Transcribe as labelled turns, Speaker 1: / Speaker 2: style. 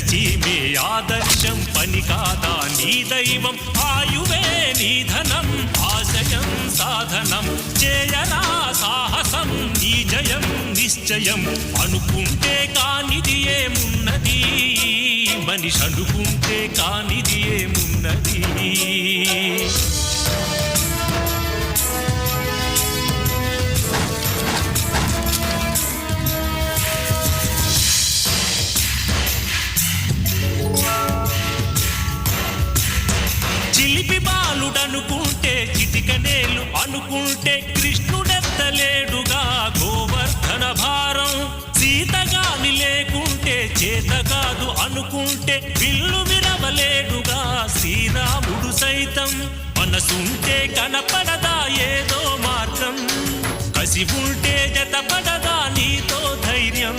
Speaker 1: చీమే ఆదర్శం పని కాదా నీ దైవం ఆయువే నీ ధనం ఆశయం సాధనం చేయరా సాహసం నీ జయం నిశ్చయం అనుకుంటే కానిది ఏమున్నది మనిషి అనుకుంటే కానిది ఏమున్నది చిలిపి బాలుడనుకుంటే చిటికనేలు అనుకుంటే కృష్ణుడెత్తలేడుగా గోవర్ధన భారం సీతగాని లేకుంటే చేత కాదు అనుకుంటే విల్లు విరవలేడుగా శ్రీరాముడు సైతం మనసుంటే కనపడదా ఏదో మార్గం కసి ఉంటే జతపడదా నీతో ధైర్యం